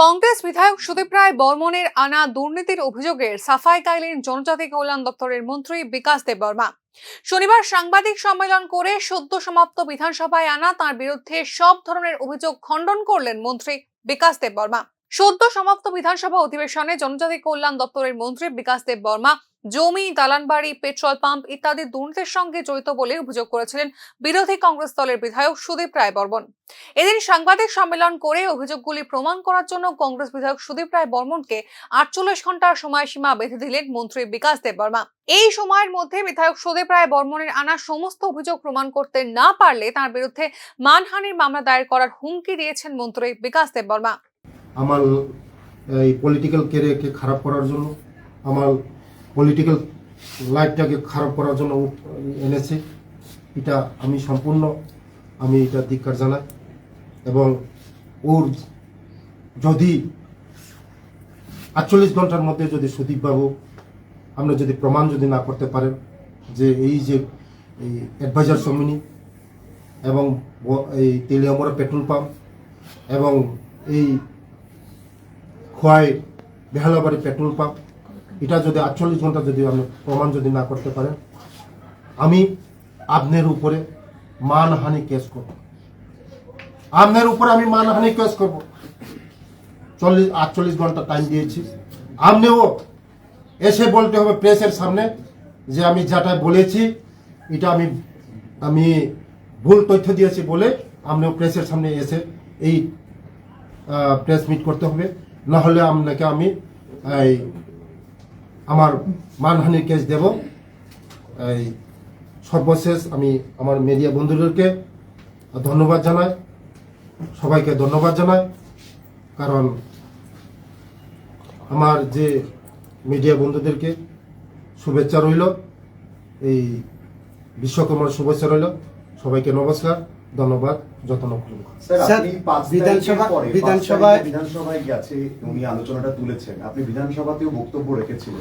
কংগ্রেস বিধায়ক সুদীপ রায় বর্মনের আনা দুর্নীতির অভিযোগের সাফাই গাইলেন জনজাতি কল্যাণ দপ্তরের মন্ত্রী বিকাশ দেববর্মা। শনিবার সাংবাদিক সম্মেলন করে সদ্য সমাপ্ত বিধানসভায় আনা তার বিরুদ্ধে সব ধরনের অভিযোগ খণ্ডন করলেন মন্ত্রী বিকাশ দেববর্মা। সদ্য সমাপ্ত বিধানসভা অধিবেশনে জনজাতি কল্যাণ দপ্তরের মন্ত্রী বিকাশ দেববর্মা জমি, দালানবাড়ি, পেট্রোল পাম্প ইত্যাদি দুর্নীতির সঙ্গে জড়িত বলে অভিযোগ করেছিলেন বিরোধী কংগ্রেস দলের বিধায়ক সুদীপ রায় বর্মন। এদিন সাংবাদিক সম্মেলন করে অভিযোগগুলি প্রমাণ করার জন্য কংগ্রেস বিধায়ক সুদীপ রায় বর্মনকে 48 ঘন্টার সময়সীমা বেঁধে দিলেন মন্ত্রী বিকাশ দেববর্মা। এই সময়ের মধ্যে বিধায়ক সুদীপ রায় বর্মনের আনা সমস্ত অভিযোগ প্রমাণ করতে না পারলে তার বিরুদ্ধে মানহানির মামলা দায়ের করার হুমকি দিয়েছেন মন্ত্রী বিকাশ দেববর্মা। আমার এই পলিটিক্যাল ক্যারিয়ারকে খারাপ করার জন্য, আমার পলিটিক্যাল লাইফটাকে খারাপ করার জন্য এনেছে। এটা আমি সম্পূর্ণ এটা ধিক্কার জানাই। এবং ওর যদি 48 ঘন্টার মধ্যে যদি সুদীপবাবু আমরা যদি প্রমাণ যদি না করতে পারেন যে এই অ্যাডভাইজার সমিতি এবং এই তেলিয়ামরা পেট্রোল পাম্প এবং এই খোয়াই বেহালাবাড়ি পেট্রোল পাম্প এটা যদি 48 ঘন্টা যদি আপনি প্রমাণ যদি না করতে পারেন, আমি আপনার উপরে মানহানি কেস করব। আপনার উপরে আমি মানহানি কেস করব। 48 ঘন্টা টাইম দিয়েছি। আপনিও এসে বলতে হবে প্রেসের সামনে যে আমি যেটা বলেছি এটা আমি ভুল তথ্য দিয়েছি বলে আপনিও প্রেসের সামনে এসে এই প্রেস মিট করতে হবে। না হলে আপনাকে আমি আমার মানহানির কেস দেব। সর্বশেষ আমি আমার মিডিয়া বন্ধুদেরকে ধন্যবাদ জানাই, সবাইকে ধন্যবাদ জানাই। কারণ আমার যে মিডিয়া বন্ধুদেরকে শুভেচ্ছা রইল, এই বিশ্বকর্মার শুভেচ্ছা রইল। সবাইকে নমস্কার, ধন্যবাদ, যত্ন করুন। বিধানসভায় গেছে উনি আলোচনাটা তুলেছেন, আপনি বিধানসভাতেও বক্তব্য রেখেছিলেন।